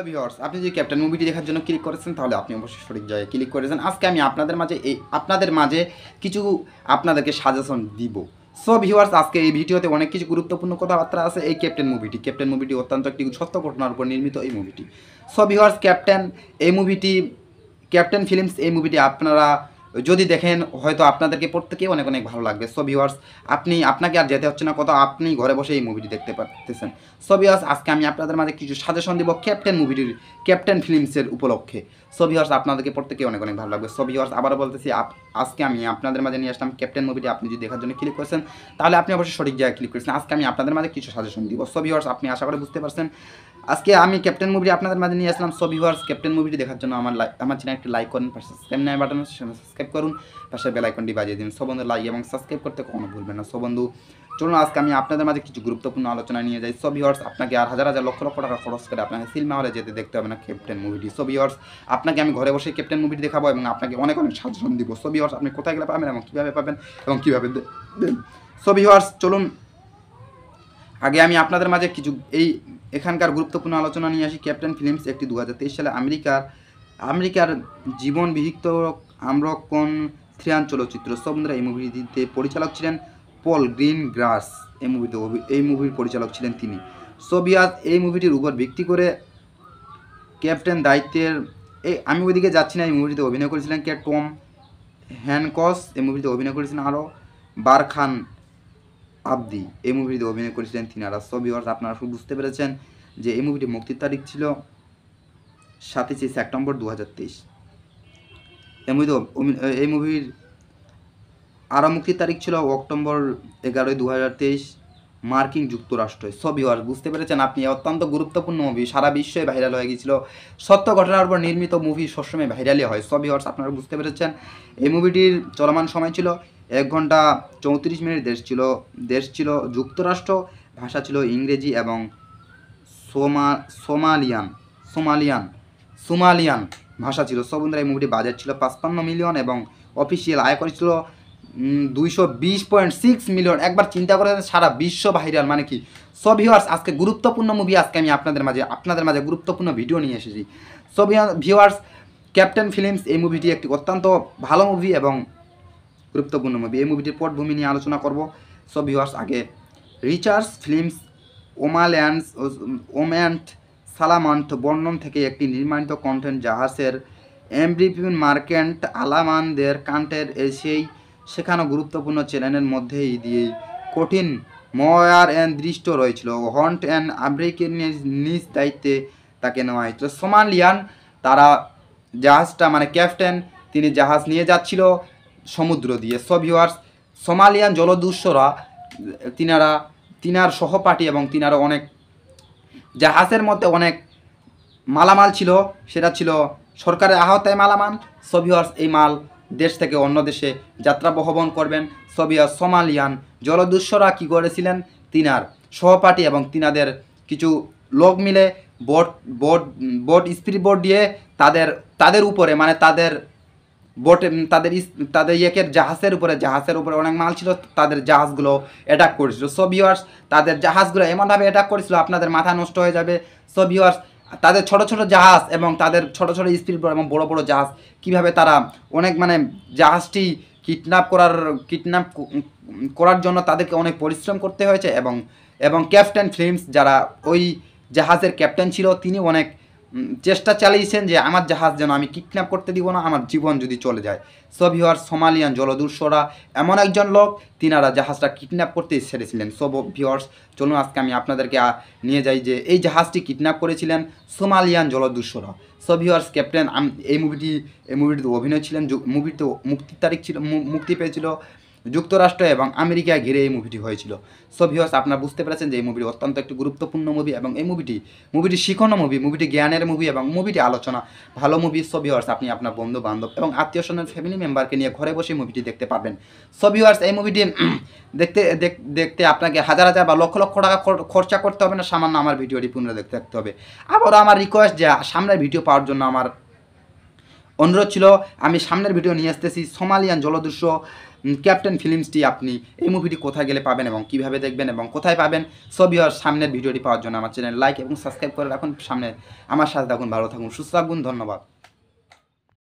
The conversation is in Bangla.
ভিউয়ার্স, আপনি যদি ক্যাপ্টেন মুভিটি দেখার জন্য ক্লিক করেছেন তাহলে আপনি অবশ্যই সঠিক জায়গায় ক্লিক করেছেন। আজকে আমি আপনাদের মাঝে কিছু আপনাদেরকে সাজেশন দিব। সো ভিউয়ার্স, আজকে এই ভিডিওতে অনেক কিছু গুরুত্বপূর্ণ কথাবার্তা আছে। এই ক্যাপ্টেন মুভিটি অত্যন্ত একটি সত্য ঘটনার উপর নির্মিত এই মুভিটি। সো ভিউয়ার্স, ক্যাপ্টেন ফিল্মস এই মুভিটি আপনারা যদি দেখেন হয়তো আপনাদেরকে প্রত্যেকেই অনেক অনেক ভালো লাগবে। সো ভিউয়ার্স, আপনাকে আর যেতে হচ্ছে না কোথাও, আপনি ঘরে বসে এই মুভিটি দেখতে পারতেছেন। সো ভিউয়ার্স, আজকে আমি আপনাদের মাঝে কিছু সাজেশন দিব ক্যাপ্টেন ফিল্মসের উপলক্ষে। সো ভিউয়ার্স, আপনাদেরকে প্রত্যেকেই অনেক অনেক ভালো লাগবে। সো ভিউয়ার্স, আবারও বলতেছি, আজকে আমি আপনাদের মাঝে নিয়ে আসলাম ক্যাপ্টেন মুভিটি। আপনি যদি দেখার জন্য ক্লিক করেছেন তাহলে আপনি অবশ্যই সঠিক জায়গায় ক্লিক করেছেন। আজকে আমি আপনাদের মাঝে কিছু সাজেশন দিব। সো ভিউয়ার্স, আপনি আশা করে বুঝতে পারছেন আজকে আমি ক্যাপ্টেন মুভিটি আপনাদের মাঝে নিয়ে আসলাম। সো ভিউয়ার্স, ক্যাপ্টেন মুভিটি দেখার জন্য আমার চ্যানেল একটি লাইক করুন, পাশে সাবস্ক্রাইব নাই বাটন আছে সেখানে সাবস্ক্রাইব করুন, পাশে বেল আইকনটি বাজিয়ে দিন। সো বন্ধু, লাইক এবং সাবস্ক্রাইব করতে কখনো ভুলবেন না। সো বন্ধু, চলুন আজকে আমি আপনাদের মাঝে কিছু গুরুত্বপূর্ণ আলোচনা নিয়ে যাই। সো ভিউয়ার্স, আপনাকে আর হাজার হাজার লক্ষ লক্ষ টাকা খরচ করে আপনাকে সিনেমা হলে যেতে দেখতে হবে না ক্যাপ্টেন মুভিটি। সো ভিউয়ার্স, আপনাকে আমি ঘরে বসে ক্যাপ্টেন মুভিটি দেখাবো এবং আপনাকে অনেক অনেক সাজেশন দিব। সো ভিউয়ার্স, আপনি কোথায় গেলে পাবেন এবং কীভাবে পাবেন এবং কীভাবে দেন। সো ভিউয়ার্স, চলুন আগে আমি আপনাদের মাঝে কিছু এখানকার গুরুত্বপূর্ণ আলোচনা নিয়ে আসি। ক্যাপ্টেন ফিল্মস একটি 2023 সালে আমেরিকার জীবন বিহিত আম্রকন থ্রিয়ান চলচ্চিত্র। সো বন্ধুরা, এই মুভিটিতে পরিচালক ছিলেন পল গ্রিনগ্রাস। এই মুভির পরিচালক ছিলেন তিনি। সো ভিউয়ার্স, এই মুভিটির উপর ভিত্তি করে ক্যাপ্টেন দায়িত্বের আমি ওইদিকে যাচ্ছি না। এই মুভিটিতে অভিনয় করেছিলেন টম হ্যানকস। এই মুভিটিতে অভিনয় করেছিলেন আরও বারখান আবদি। এই মুভিতে অভিনয় করেছিলেন তিনারা। সো ভিউয়ার্স, আপনারা বুঝতে পেরেছেন যে এই মুভিটি মুক্তির তারিখ ছিল 27 সেপ্টেম্বর 2023। এই মুভির আরও মুক্তির তারিখ ছিল অক্টোবর 11, 2023 মার্কিন যুক্তরাষ্ট্রে। সো ভিউয়ার্স, বুঝতে পেরেছেন আপনি অত্যন্ত গুরুত্বপূর্ণ মুভি, সারা বিশ্বে ভাইরাল হয়ে গিয়েছিল। সত্য ঘটনার উপর নির্মিত মুভি সবসময় ভাইরালই হয়। সো ভিউয়ার্স, আপনারা বুঝতে পেরেছেন এই মুভিটির চলমান সময় ছিল 1 ঘন্টা 34 মিনিট। দেশ ছিল যুক্তরাষ্ট্র, ভাষা ছিল ইংরেজি এবং সোমালিয়ান ভাষা ছিল। সো বন্ধুরা, এই মুভিটি বাজেট ছিল 55 মিলিয়ন এবং অফিসিয়াল আয় করেছিল 220.6 মিলিয়ন। একবার চিন্তা করে সারা বিশ্ব ভাইরাল মানে কি। সো ভিউয়ার্স, আজকে গুরুত্বপূর্ণ মুভি, আজকে আমি আপনাদের মাঝে গুরুত্বপূর্ণ ভিডিও নিয়ে এসেছি। সো ভিউয়ার্স, ক্যাপ্টেন ফিল্মস এই মুভিটি একটি অত্যন্ত ভালো মুভি এবং গুরুত্বপূর্ণ মুভি। এই মুভিটির পটভূমি নিয়ে আলোচনা করব। সো ভিউয়ার্স, আগে রিচার্ডস ফিল্মস ওম্যান্ট সালামান্ট বর্ণন থেকে একটি নির্মাণিত কন্টেন্ট জাহাজের এমব্রিপিউন মার্কেন্ট আলামানদের কান্টের সেখানে গুরুত্বপূর্ণ চ্যানেলের মধ্যেই দিয়ে কঠিন ময়ার অ্যান্ড দৃষ্ট রয়েছিল। হন্ট অ্যান্ড আব্রিকের নিজ দায়িত্বে তাকে নেওয়া হয়েছিল। সোমালিয়ান তারা জাহাজটা মানে ক্যাপ্টেন তিনি জাহাজ নিয়ে যাচ্ছিল সমুদ্র দিয়ে। সো ভিউয়ার্স, সোমালিয়ান জলদস্যুরা তিনার সহপাঠী এবং তিনারও অনেক জাহাজের মধ্যে অনেক মালামাল ছিল, সেটা ছিল সরকারের আহতায় মালামাল। সো ভিউয়ার্স, এই মাল দেশ থেকে অন্য দেশে যাত্রা বহন করবেন। সো ভিউয়ার্স, সোমালিয়ান জলদস্যুরা কী করেছিলেন, তিনার সহপাঠী এবং তিনাদের কিছু লোক মিলে স্পিড বোট দিয়ে তাদের উপরে মানে তাদের জাহাজের উপরে অনেক মাল ছিল, তাদের জাহাজগুলো অ্যাটাক করেছিল। সো ভিউয়ার্স, তাদের জাহাজগুলো এমনভাবে অ্যাটাক করেছিল আপনাদের মাথা নষ্ট হয়ে যাবে। সো ভিউয়ার্স, তাদের ছোট ছোট জাহাজ এবং তাদের ছোট ছোট স্পিড বোট এবং বড় বড় জাহাজ কীভাবে তারা অনেক জাহাজটি কিডন্যাপ করার জন্য তাদেরকে অনেক পরিশ্রম করতে হয়েছে এবং ক্যাপ্টেন ফিল্মস যারা ওই জাহাজের ক্যাপ্টেন ছিল তিনি অনেক চেষ্টা চালিয়েছেন যে আমার জাহাজ যেন আমি কিডন্যাপ করতে দিব না, আমার জীবন যদি চলে যায়। সো ভিউয়ার্স, সোমালিয়ান জলদস্যুরা এমন একজন লোক, তিনারা জাহাজটা কিডন্যাপ করতে ছেড়েছিলেন। সো ভিউয়ার্স, চলুন আজকে আমি আপনাদেরকে নিয়ে যাই যে এই জাহাজটি কিডন্যাপ করেছিলেন সোমালিয়ান জলদস্যুরা। সো ভিউয়ার্স, ক্যাপ্টেন এই মুভিটিতে অভিনয় ছিলেন। মুভিতে মুক্তির তারিখ ছিল, মুক্তি পেয়েছিল যুক্তরাষ্ট্র এবং আমেরিকায় ঘিরে এই মুভিটি হয়েছিল। সো ভিউয়ার্স, আপনারা বুঝতে পেরেছেন যে এই মুভিটি অত্যন্ত একটি গুরুত্বপূর্ণ মুভি এবং এই মুভিটি শিক্ষণীয় মুভি, মুভিটি জ্ঞানের মুভি এবং মুভিটি আলোচনা ভালো মুভি। সো ভিউয়ার্স, আপনি আপনার বন্ধু বান্ধব এবং আত্মীয় স্বজন ফ্যামিলি মেম্বারকে নিয়ে ঘরে বসে মুভিটি দেখতে পারবেন। সো ভিউয়ার্স, এই মুভিটি দেখতে আপনাকে হাজার হাজার বা লক্ষ লক্ষ টাকা খরচা করতে হবে না, সামান্য আমার ভিডিওটি পুনরায় দেখতে হবে। আবারও আমার রিকোয়েস্ট যে সামনের ভিডিও পাওয়ার জন্য আমার অনুরোধ ছিল আমি সামনের ভিডিও নিয়ে আসতেছি সোমালিয়ান জলদস্যু ক্যাপ্টেন ফিল্মসটি আপনি এই মুভিটি কোথায় গেলে পাবেন এবং কীভাবে দেখবেন এবং কোথায় পাবেন। সবই আর সামনের ভিডিওটি পাওয়ার জন্য আমার চ্যানেল লাইক এবং সাবস্ক্রাইব করে রাখুন। সামনে আমার সাথে থাকুন, ভালো থাকুন, সুস্থ থাকুন। ধন্যবাদ।